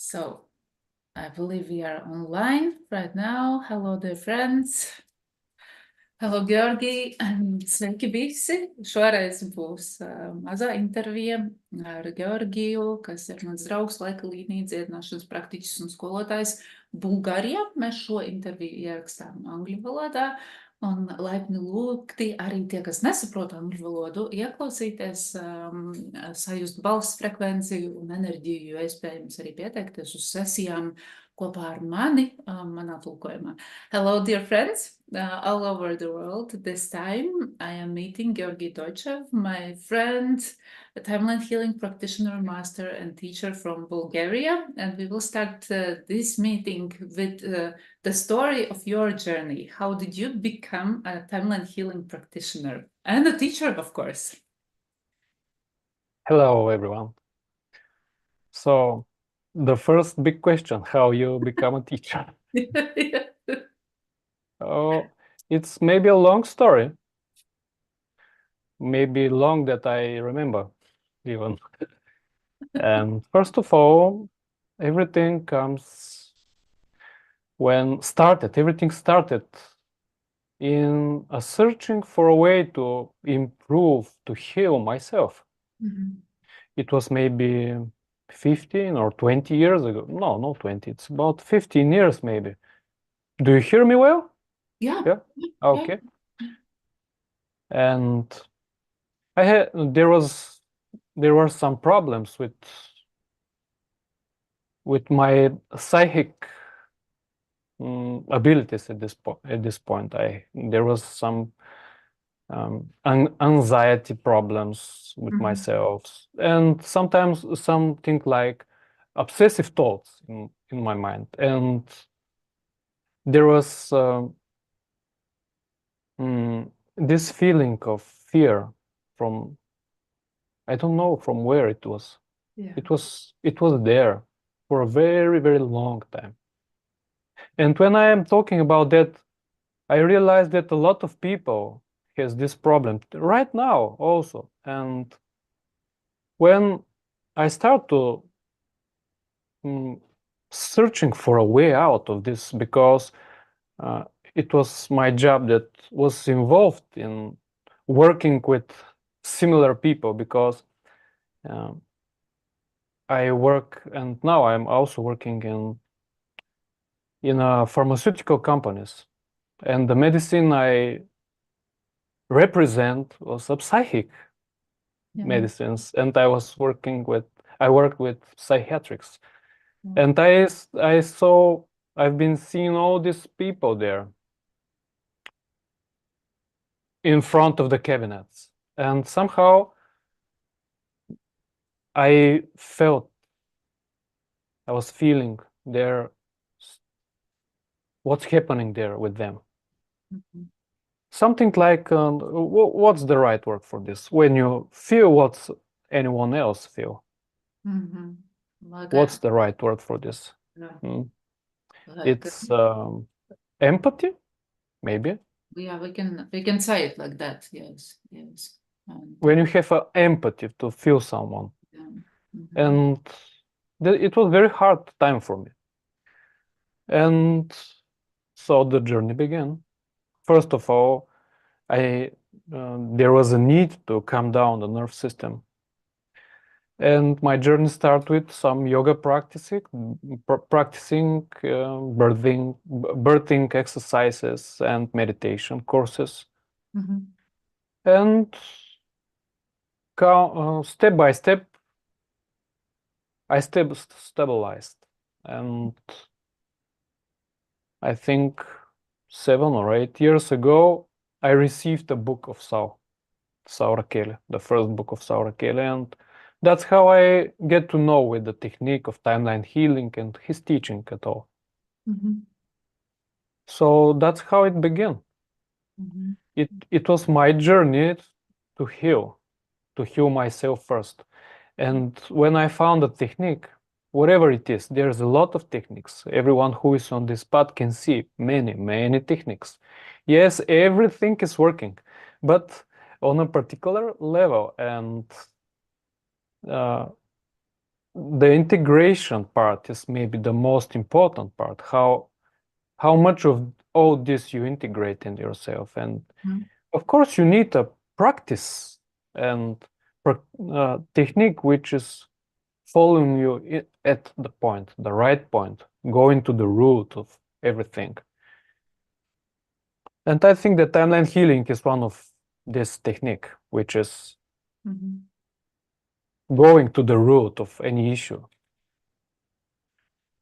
So I believe we are online right now. Hello, dear friends. Hello, Georgi. Sveiki visi. Šoreiz būs mazā intervija ar Georgiju, kas ir mans draugs, laika līnija dziedināšanas praktiķis un skolotājs Bulgārijā. Mēs šo interviju ierakstām angļu valodā. Un laipni lūgti arī tie, kas nesaprot angļu valodu, ieklausīties, sajust balss frekvenciju un enerģiju, jo iespējams arī pieteikties uz sesijām kopā ar mani, manā tulkojumā. Hello, dear friends, all over the world. This time I am meeting Georgi Doychev, my friend, a timeline healing practitioner, master and teacher from Bulgaria. And we will start this meeting with the story of your journey. How did you become a timeline healing practitioner and a teacher, of course? Hello, everyone. So the first big question, how you become a teacher? Oh, it's maybe a long story. Maybe long that I remember even. And first of all, everything started in a searching for a way to improve, to heal myself. Mm-hmm. It was maybe 15 or 20 years ago. No, not 20. It's about 15 years maybe. Do you hear me well? Yeah. Yeah? Okay. And there were some problems with my psychic abilities at this point. There was some anxiety problems with myself, and sometimes something like obsessive thoughts in my mind, and there was this feeling of fear from, I don't know from where it was. Yeah. It was there for a very, very long time. And when I am talking about that, I realized that a lot of people has this problem right now also. And when I start to searching for a way out of this, because it was my job that was involved in working with similar people, because I work, and now I'm also working in pharmaceutical companies, and the medicine I represent was a psychic medicines, and I worked with psychiatrics, and I've been seeing all these people there in front of the cabinets, and somehow I was feeling there, what's happening there with them. Something like, what's the right word for this? When you feel what anyone else feel. What's the right word for this? It's empathy, maybe. Yeah, we can say it like that. Yes. When you have empathy to feel someone, and it was very hard time for me. And so the journey began. First of all, there was a need to calm down the nerve system. And my journey started with some yoga practicing birthing exercises and meditation courses. And step by step, I stabilized. And I think 7 or 8 years ago, I received a book of Saura Kelly, the first book of Saura Kelly, and that's how I get to know with the technique of timeline healing and his teaching at all. So that's how it began. It was my journey to heal myself first. And when I found a technique, whatever it is, there's a lot of techniques. Everyone who is on this path can see many, many techniques. Yes, everything is working, but on a particular level. And the integration part is maybe the most important part. How much of all this you integrate in yourself, and of course you need a practice and technique which is following you at the point, the right point, going to the root of everything. And I think that timeline healing is one of this technique, which is going to the root of any issue.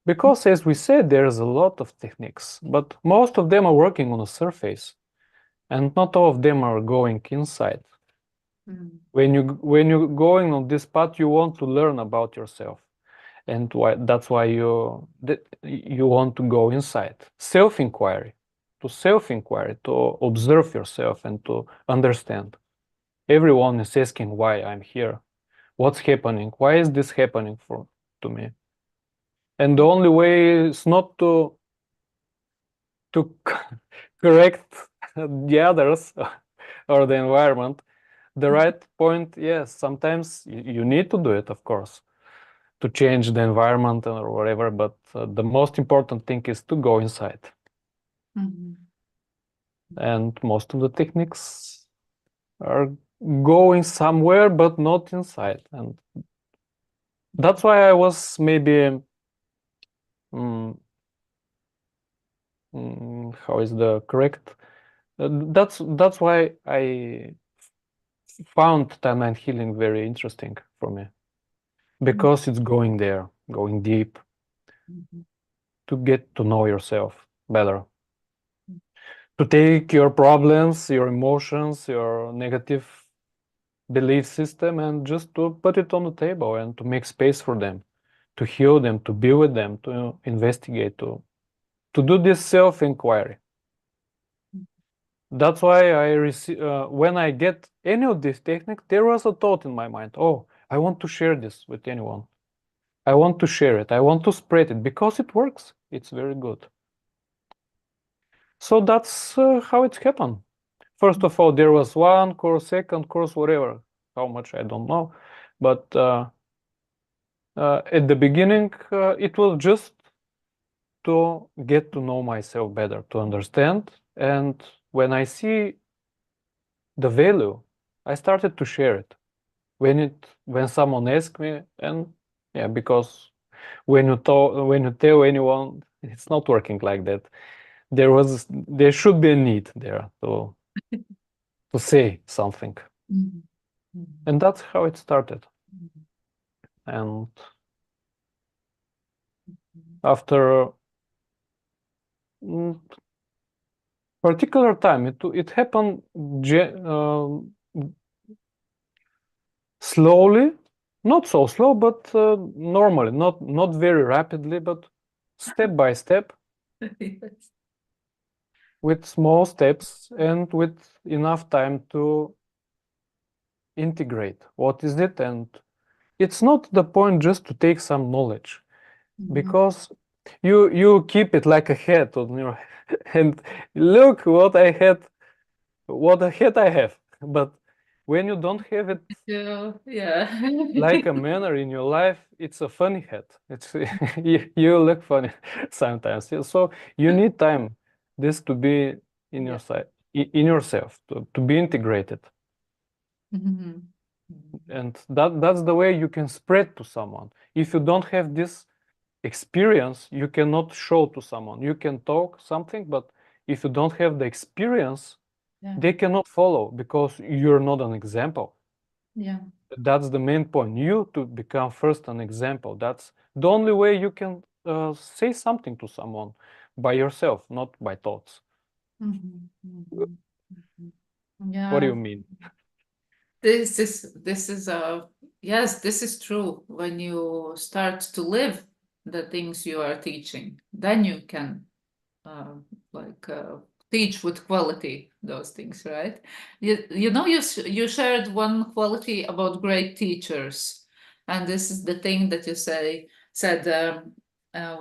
Because as we said, there's a lot of techniques, but most of them are working on the surface, and not all of them are going inside. When you're going on this path, you want to learn about yourself, and that's why you want to go inside. Self-inquiry, to observe yourself and to understand. Everyone is asking why I'm here, what's happening, why is this happening to me? And the only way is not to correct the others or the environment. The right point, yes, sometimes you need to do it, of course, to change the environment or whatever, but the most important thing is to go inside. And most of the techniques are going somewhere, but not inside. And that's why I was maybe, how is the correct? That's why I found timeline healing very interesting for me, because it's going there, going deep, to get to know yourself better, to take your problems, your emotions, your negative belief system, and just to put it on the table and to make space for them, to heal them, to be with them, to investigate, to do this self-inquiry. That's why when I get any of these techniques, there was a thought in my mind, oh, I want to share this with anyone. I want to share it. I want to spread it because it works. It's very good. So that's how it happened. First of all, there was one course, second course, whatever, how much I don't know. But at the beginning, it was just to get to know myself better, to understand. And when I see the value, I started to share it. When someone asked me, and yeah, because when you tell anyone, it's not working like that. There should be a need there to say something, and that's how it started. And after particular time, it happened slowly, not so slow, but normally, not very rapidly, but step by step. Yes. With small steps and with enough time to integrate what is it. And it's not the point just to take some knowledge, because you keep it like a hat on your and look what I had, what a hat I have. But when you don't have it Yeah. like a manner in your life, it's a funny hat. It's you look funny sometimes. So you need time this to be in your side, in yourself, to be integrated. And that's the way you can spread to someone. If you don't have this experience, you cannot show to someone. You can talk something, but if you don't have the experience, they cannot follow, because you're not an example. Yeah. That's the main point. You to become first an example. That's the only way you can say something to someone, by yourself, not by thoughts. Yeah. What do you mean? This is yes, this is true. When you start to live the things you are teaching, then you can like teach with quality those things, right? You know, you shared one quality about great teachers, and this is the thing that you said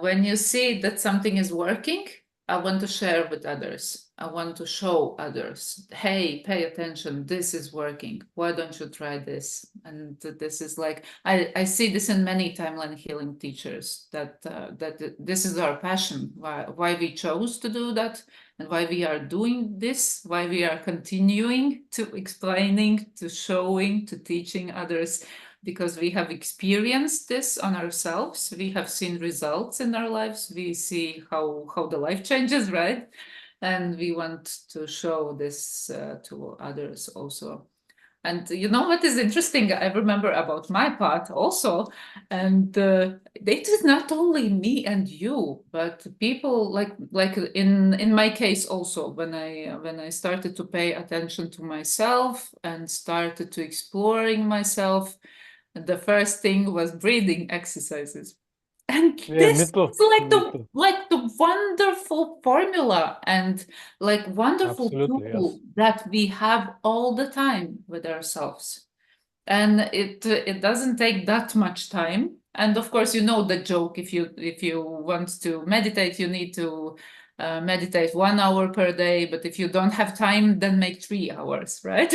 when you see that something is working, I want to share with others. I want to show others, hey, pay attention, this is working. Why don't you try this? And this is like, I see this in many timeline healing teachers that this is our passion, why we chose to do that and why we are doing this, why we are continuing to explaining, to showing, to teaching others, because we have experienced this on ourselves. We have seen results in our lives. We see how the life changes, right? And we want to show this to others also. And you know what is interesting? I remember about my part also, and it is not only me and you, but people like in my case also. When I started to pay attention to myself and started to exploring myself, the first thing was breathing exercises. And Yeah, me this too. is like Me the too. like the wonderful formula and like wonderful Absolutely, tool yes. that we have all the time with ourselves. And it doesn't take that much time. And of course, you know the joke. If you want to meditate, you need to meditate 1 hour per day. But if you don't have time, then make 3 hours, right?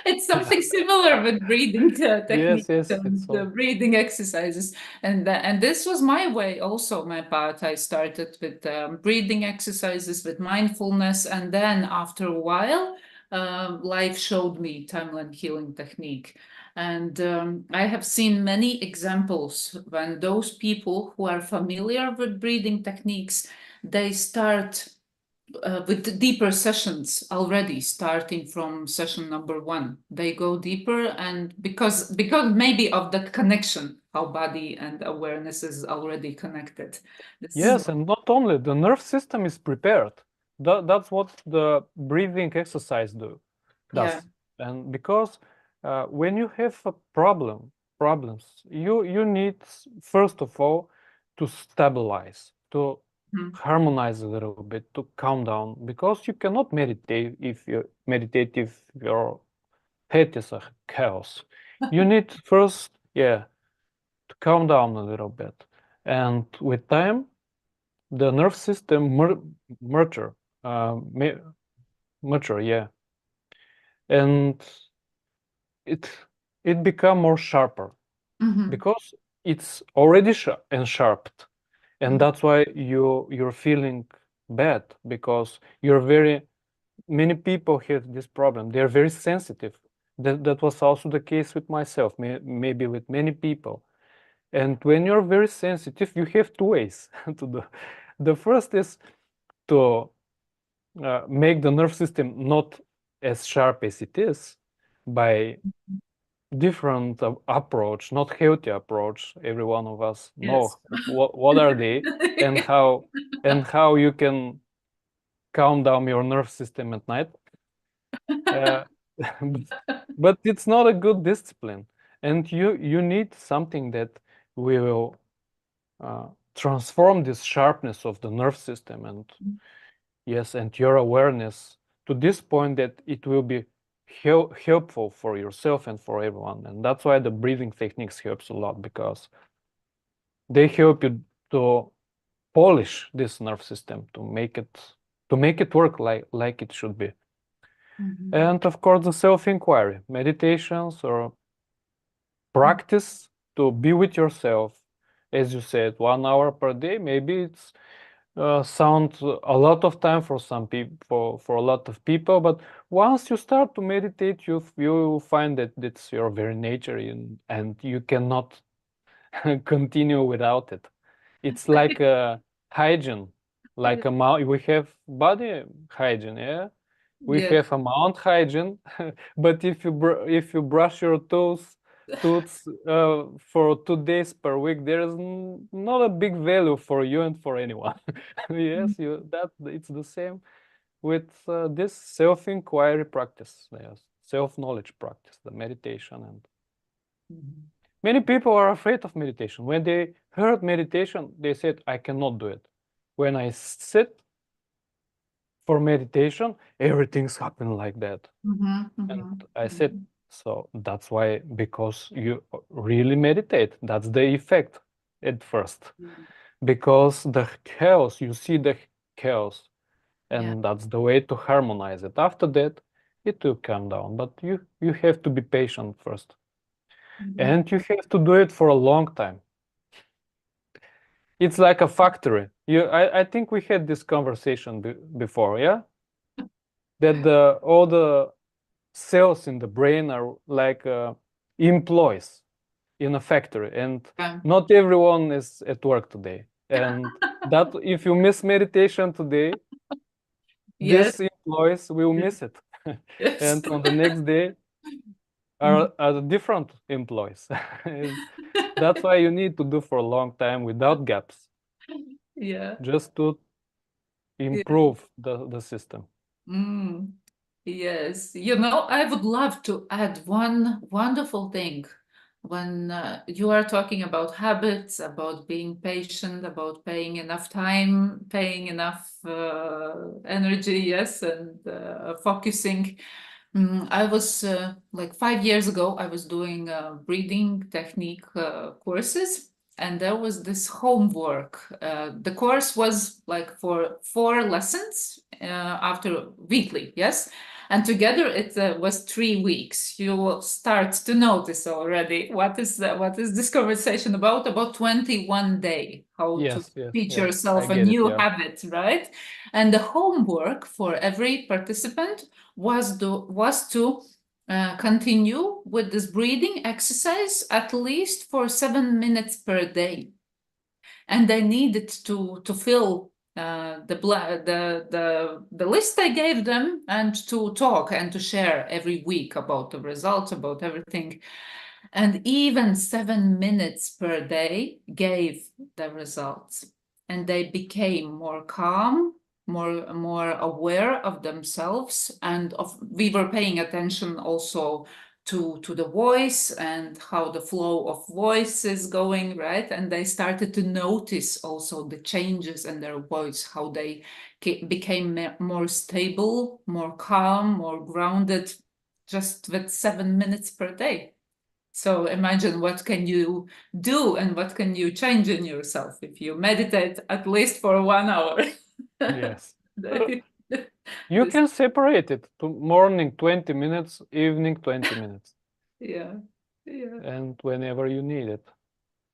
It's Yeah. something similar with breathing Yes, techniques yes, it's and so. breathing exercises. And this was my way, also my path. I started with breathing exercises, with mindfulness, and then after a while life showed me timeline healing technique. And I have seen many examples when those people who are familiar with breathing techniques, they start with deeper sessions already, starting from session number one. They go deeper, and because maybe of that connection, how body and awareness is already connected. This, Yes, and not only the nerve system is prepared. That's what the breathing exercise yeah. does. And because when you have a problems, you need first of all to stabilize, to Mhm. harmonize a little bit, to calm down, because you cannot meditate if your head is a chaos. You need first, yeah, to calm down a little bit. And with time, the nerve system mature, mature, yeah, and it it become more sharper Mhm. because it's already sharpened, and Mhm. that's why you're feeling bad because you're very many people have this problem. They're very sensitive. That was also the case with myself, maybe with many people. And when you're very sensitive, you have two ways to do. The first is to make the nerve system not as sharp as it is by different approach, not healthy approach. Every one of us know Yes. what are they and how you can calm down your nerve system at night. Uh, but it's not a good discipline, and you need something that will uh, transform this sharpness of the nerve system and yes, and your awareness to this point that it will be helpful for yourself and for everyone. And that's why the breathing techniques helps a lot because they help you to polish this nerve system to make it work like it should be. Mhm. And of course, the self-inquiry, meditations or practice to be with yourself. As you said, 1 hour per day, maybe it's sounds a lot of time for some people for a lot of people, but once you start to meditate you find that it's your very nature and you cannot continue without it. It's like a hygiene, like a we have body hygiene, yeah, we Yes. have a mount hygiene, but if you brush your tooth for 2 days per week, there is not a big value for you and for anyone. Yes, you that it's the same with this self-inquiry practice, yes, self-knowledge practice, the meditation. And Mhm. many people are afraid of meditation. When they heard meditation, they said, I cannot do it. When I sit for meditation, everything's happening like that. Mhm. And Mhm. I said, Mhm. so that's why, because you really meditate. That's the effect at first. Mhm. Because the chaos, you see the chaos. and that's the way to harmonize it. After that, it will calm down, but you have to be patient first, and you have to do it for a long time. It's like a factory. I think we had this conversation before, yeah? That all the cells in the brain are like employees in a factory, and not everyone is at work today. And that if you miss meditation today, Yes. these employees will miss it. Yes. And on the next day are different employees. And that's why you need to do for a long time without gaps, Yeah. just to improve the system. Yes. You know, I would love to add one wonderful thing when you are talking about habits, about being patient, about paying enough time, paying enough energy, yes, and focusing. I was like 5 years ago, I was doing breathing technique courses, and there was this homework. The course was like for 4 lessons after weekly, yes, and together it was 3 weeks. You will start to notice already what is this conversation about? About 21 day, how to Yes, teach yeah, I yourself a get it. new Yeah. habit, right? And the homework for every participant was to continue with this breathing exercise at least for 7 minutes per day, and I needed to fill the list I gave them, and to talk and to share every week about the results, about everything. And even 7 minutes per day gave the results, and they became more calm, more aware of themselves, and we were paying attention also to the voice and how the flow of voice is going, right? And they started to notice also the changes in their voice, how they became more stable, more calm, more grounded, just with 7 minutes per day. So imagine what can you do and what can you change in yourself if you meditate at least for 1 hour. Yes. You can separate it to morning 20 minutes, evening 20 minutes. Yeah. Yeah. And whenever you need it.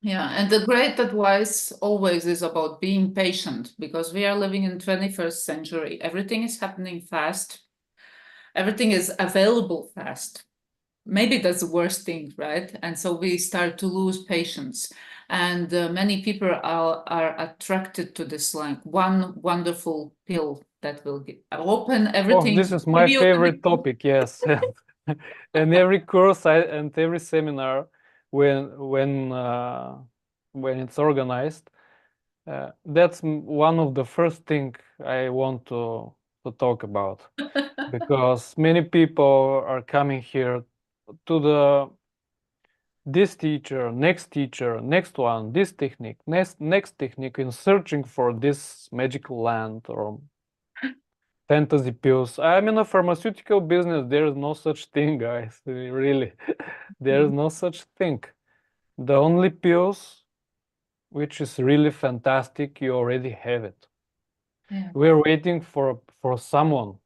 Yeah, and the great advice always is about being patient, because we are living in 21st century. Everything is happening fast. Everything is available fast. Maybe that's the worst thing, right? And so we start to lose patience. And many people are attracted to this, like one wonderful pill that will open Oh, everything, this is give my you favorite topic, yes. And every course and every seminar when it's organized, that's one of the first thing I want to talk about, because many people are coming here to this teacher, next one, this technique, next technique, in searching for this magical land or fantasy pills. I'm in a pharmaceutical business. There's no such thing, guys. Really, there's no such thing. The only pills which is really fantastic, you already have it. Yeah. We're waiting for someone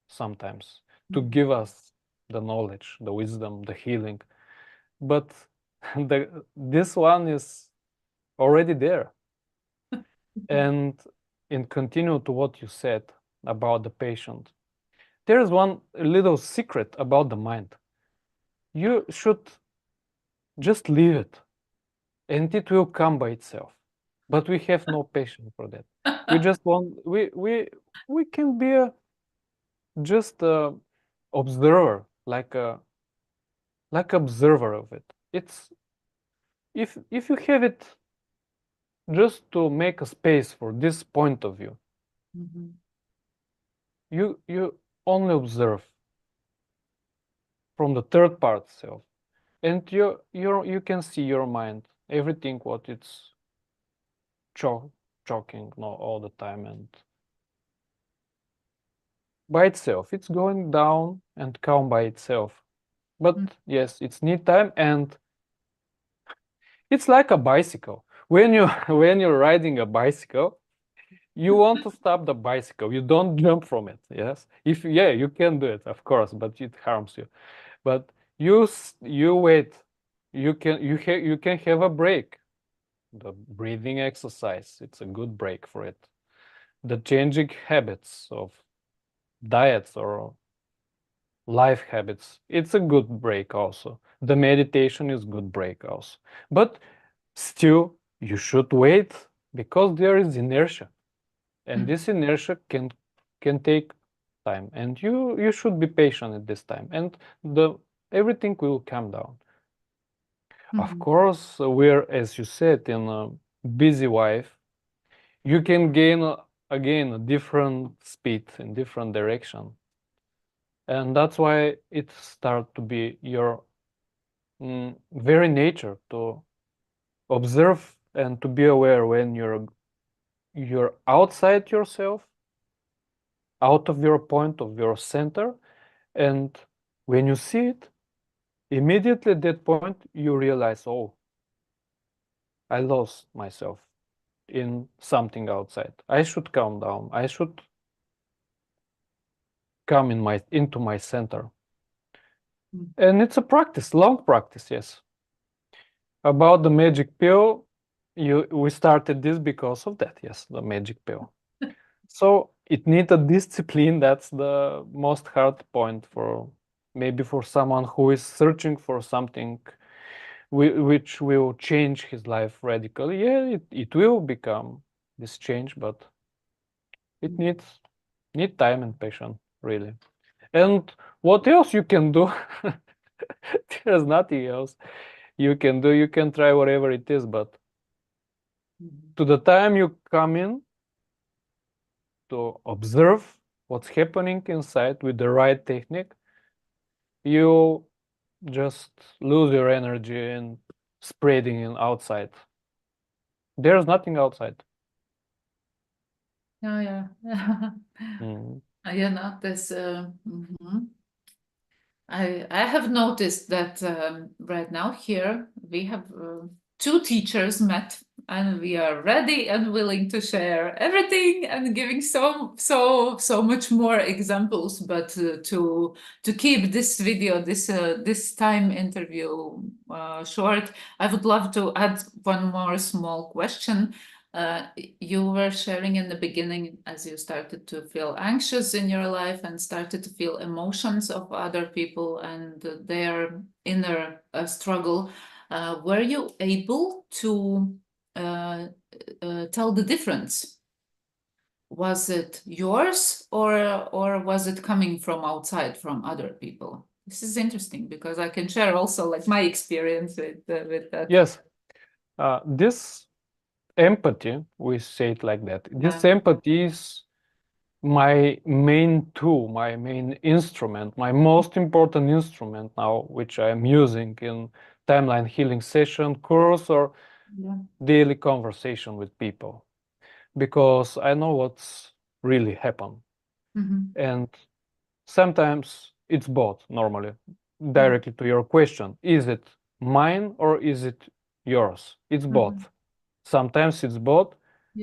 sometimes to give us the knowledge, the wisdom, the healing. But this one is already there. And in continue to what you said about the patient, there is one little secret about the mind. You should just leave it, and it will come by itself. But we have no patience for that. We just want we can be just a observer, like observer of it. It's if you have it just to make a space for this point of view, you only observe from the third part self, and you can see your mind, everything what it's choking no, all the time, and by itself it's going down and calm by itself. But yes, it's need time, and it's like a bicycle. When you when you're riding a bicycle, you want to stop the bicycle, you don't jump from it. Yes, if yeah, you can do it, of course, but it harms you. But you wait. You can have a break. The breathing exercise, it's a good break for it. The changing habits of diets or life habits, it's a good break also. The meditation is good break also. But still, you should wait because there is inertia, and this inertia can take time, and you should be patient at this time, and the everything will calm down. Of course, we're, as you said, in a busy life. You can gain again a different speed in different direction, and that's why it start to be your very nature to observe and to be aware when you're outside yourself, out of your point of your center, and when you see it, immediately at that point you realize, oh, I lost myself in something outside. I should calm down. I should come into my center. And it's a practice, long practice, yes. About the magic pill, we started this because of that, yes, the magic pill. So it needs a discipline. That's the most hard point for maybe for someone who is searching for something which will change his life radically. Yeah, it will become this change, but it need time and patience, really. And what else you can do? There's nothing else you can do. You can try whatever it is, but to the time you come in to observe what's happening inside with the right technique, you just lose your energy and spreading in outside. There's nothing outside. Yeah. Mm. You know, this. I have noticed that right now here we have two teachers met, and we are ready and willing to share everything and giving so much more examples. But to keep this video, this time interview short, I would love to add one more small question. You were sharing in the beginning as you started to feel anxious in your life and started to feel emotions of other people and their inner struggle. Were you able to tell the difference? Was it yours or was it coming from outside from other people? This is interesting because I can share also like my experience with that. Yes, this empathy, we say it like that. This empathy is my main tool, my main instrument, my most important instrument now, which I'm using in timeline healing session, course, or daily conversation with people, because I know what's really happened. And sometimes it's both, normally. Directly to your question, is it mine or is it yours? It's both. Sometimes it's both.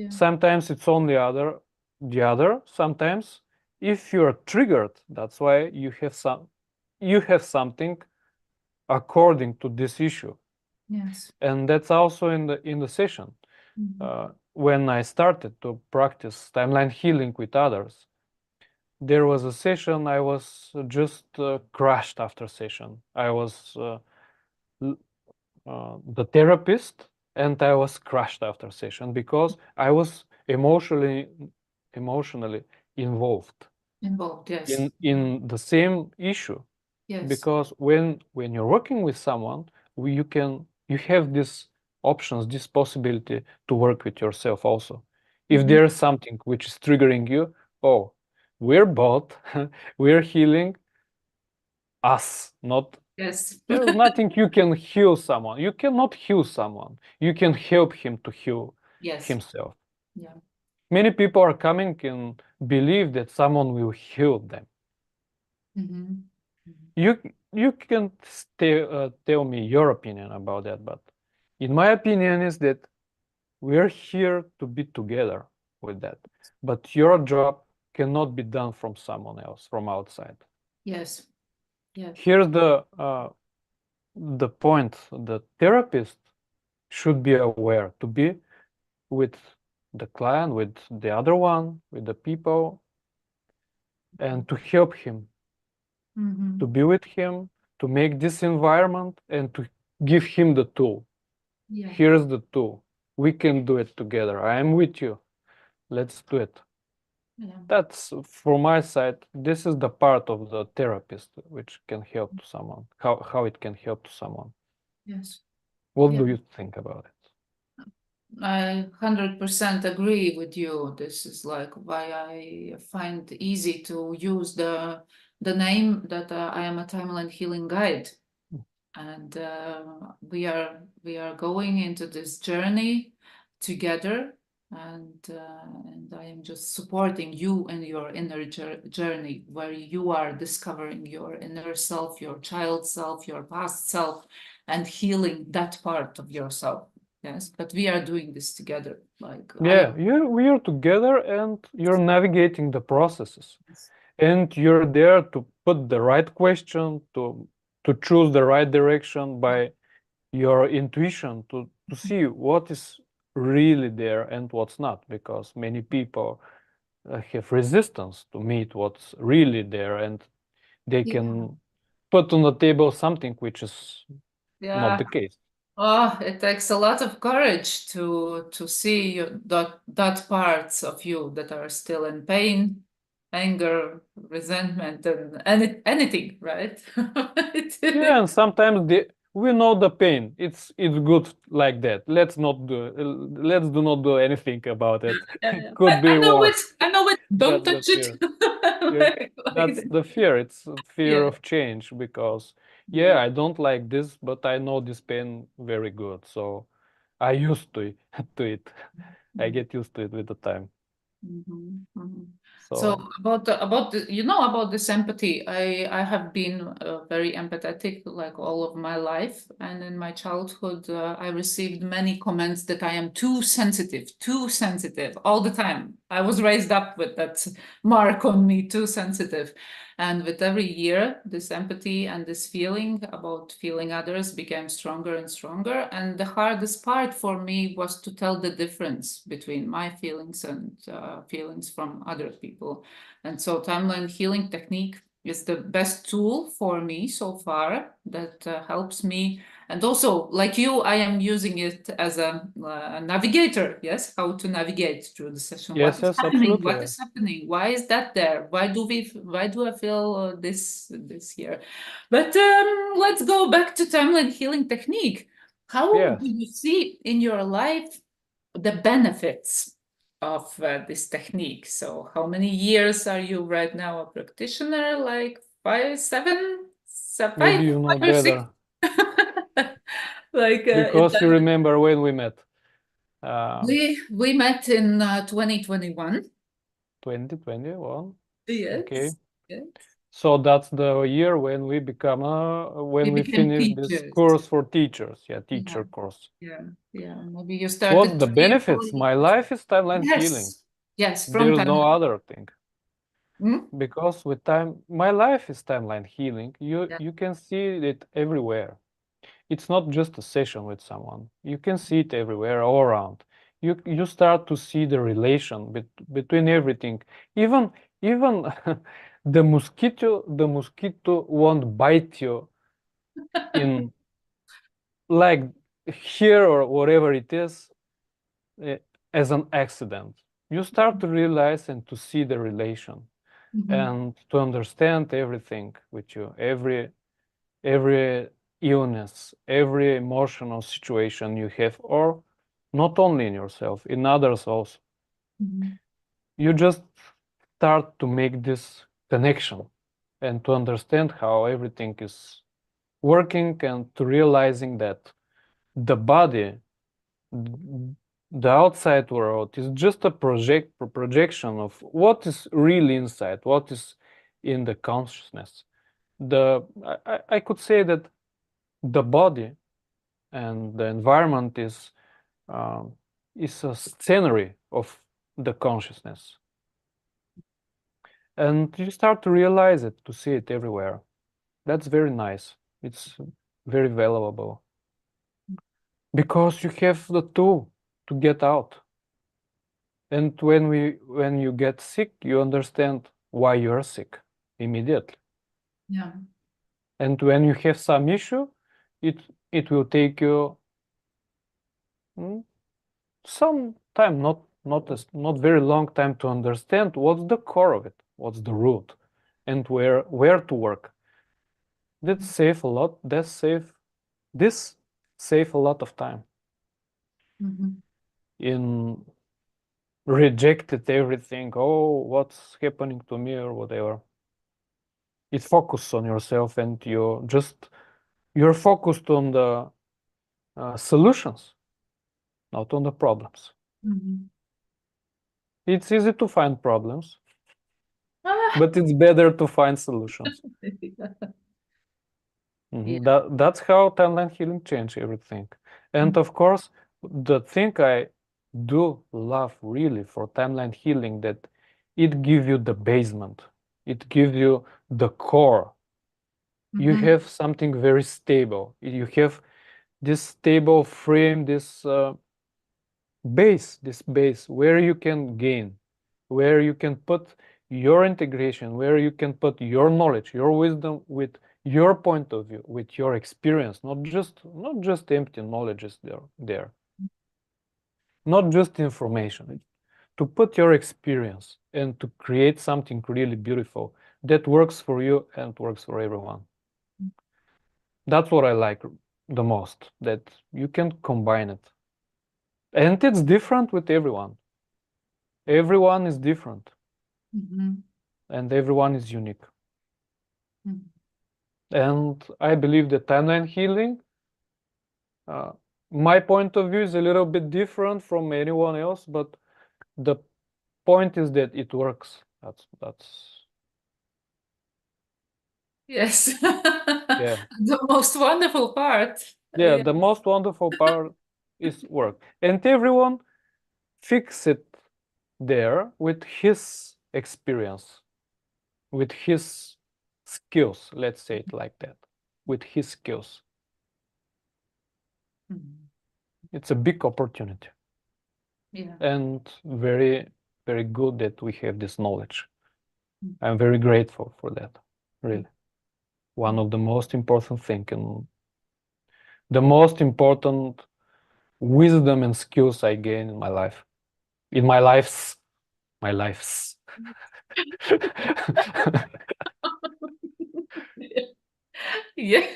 Sometimes it's only the other. Sometimes if you're triggered, that's why you have something according to this issue. Yes. And that's also in the session. When I started to practice timeline healing with others, there was a session I was just crushed after session. I was the therapist, and I was crushed after session because I was emotionally involved Yes. in the same issue. Yes. Because when you're working with someone, you have these options, this possibility to work with yourself also. If there's something which is triggering you, oh, we're both we're healing us, not Yes. there's nothing you can heal someone. You cannot heal someone. You can help him to heal Yes. himself. Yeah. Many people are coming and believe that someone will heal them. You can tell me your opinion about that, but in my opinion is that we're here to be together. with that. But your job cannot be done from someone else, from outside. Yes. Yes. Here's the point: the therapist should be aware to be with the client, with the other one, with the people, and to help him, to be with him, to make this environment, and to give him the tool. Yeah. Here's the tool. We can do it together. I am with you. Let's do it. Yeah. That's from my side. This is the part of the therapist which can help to someone. How it can help to someone. Yes. What Yeah. do you think about it? I 100% agree with you. This is like why I find easy to use the name that I am a timeline healing guide, and we are going into this journey together, and I am just supporting you in your inner journey where you are discovering your inner self, your child self, your past self, and healing that part of yourself. Yes, but we are doing this together. Like Yeah, we are together and you're navigating the processes. And you're there to put the right question, to choose the right direction by your intuition, to see what is really there and what's not, because many people have resistance to meet what's really there, and they can put on the table something which is not yeah. the case. Oh, it takes a lot of courage to see that parts of you that are still in pain, anger, resentment, and anything, right? Yeah, and sometimes we know the pain. It's good like that. Let's do not do anything about it. It Yeah. could be I know it. worse. I know it. Don't That's the touch it. fear. Yeah, that's the fear. It's a fear Yeah. of change because, Yeah. yeah, I don't like this, but I know this pain very good. So I used to it, to it. I get used to it with the time. Mhm, mhm. So So about about this empathy, I have been very empathetic like all of my life, and in my childhood, I received many comments that I am too sensitive all the time. I was raised up with that mark on me, too sensitive, and with every year, this empathy and this feeling about feeling others became stronger and stronger. And the hardest part for me was to tell the difference between my feelings and feelings from other people. And so, timeline healing technique is the best tool for me so far that helps me. And also, like you, I am using it as a navigator. Yes, how to navigate through the session. What yes, is yes, happening? absolutely. What is happening? Why is that there? Why do we? Why do I feel this here? But let's go back to timeline healing technique. How do Yes. you see in your life the benefits of this technique? So, how many years are you right now a practitioner? Like five, seven, Maybe you know five or six? better Like because you remember when we met. we met in 2021. 2021. Okay. Yes, yes. So that's the year when We when we became finished this teachers. course for teachers. Yeah, Yeah, teacher course. yeah, yeah. Maybe you What's started the 3 or 4 benefits? years. My life is timeline healing. Yes, yes, from There's no timeline. other thing. Hmm? Because with time, my life is timeline healing. Yeah. You can see it everywhere. It's not just a session with someone. You can see it everywhere, all around. You start to see the relation between everything. Even the mosquito won't bite you in like here or whatever it is eh, as an accident. You start to realize and to see the relation Mhm, and to understand everything with you, every illness, every emotional situation you have, or not only in yourself, in others also. mhm, You just start to make this connection and to understand how everything is working and to realizing that the body, the outside world is just a projection of what is really inside, what is in the consciousness. I could say that the body and the environment is a scenery of the consciousness. And you start to realize it, to see it everywhere. That's very nice. It's very valuable. Because you have the tool to get out. And when you get sick, you understand why you're sick immediately. Yeah. And when you have some issue, it will take you some time, not very long time, to understand what's the core of it, what's the root, and where to work. This save a lot of time in rejected everything. Oh, what's happening to me or whatever. It focuses on yourself, and you're focused on the solutions, not on the problems. It's easy to find problems, but it's better to find solutions. That's how timeline healing changed everything. And of course, the thing I do love really for timeline healing, that it gives you the basement, it gives you the core. You have something very stable. You have this stable frame, this base where you can gain, where you can put your integration, where you can put your knowledge, your wisdom, with your point of view, with your experience, not just empty knowledge there, not just information, to put your experience and to create something really beautiful that works for you and works for everyone. That's what I like the most, that you can combine it. And it's different with everyone. Everyone is different. And everyone is unique. And I believe that timeline healing, my point of view is a little bit different from anyone else, but the point is that it works. That's Yes. Yeah. The most wonderful part. Yeah, the most wonderful part is work. And everyone fix it there with his experience, with his skills, let's say it like that, with his skills. It's a big opportunity. Yeah. And very, very good that we have this knowledge. I'm very grateful for that, really. One of the most important things, and the most important wisdom and skills I gain in my life. In my lives. Yeah.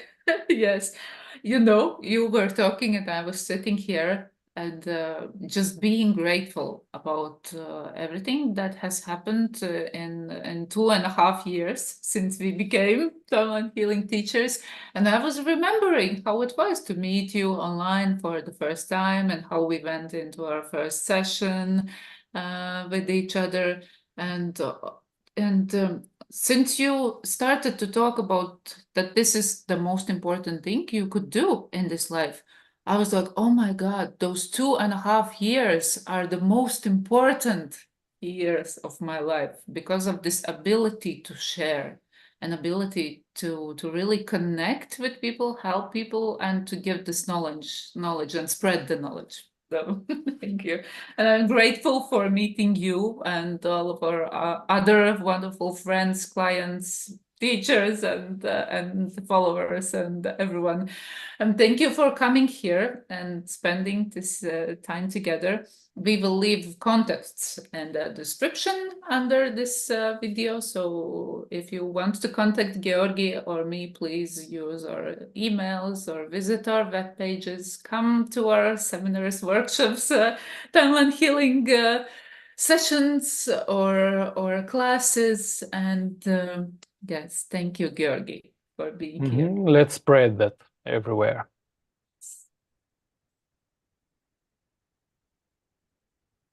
Yes. You were talking and I was sitting here and just being grateful about everything that has happened in 2.5 years since we became Timeline Healing teachers. And I was remembering how it was to meet you online for the first time and how we went into our first session with each other. And since you started to talk about that this is the most important thing you could do in this life, I was like, oh my God, those 2.5 years are the most important years of my life because of this ability to share, an ability to really connect with people, help people, and to give this knowledge and spread the knowledge. So thank you. And I'm grateful for meeting you and all of our other wonderful friends, clients, teachers, and followers, and everyone. And thank you for coming here and spending this time together. We will leave contacts in the description under this video. So if you want to contact Georgi or me, please use our emails or visit our web pages. Come to our seminars, workshops, timeline healing sessions or classes. And yes, thank you, Georgi, for being here. Let's spread that everywhere.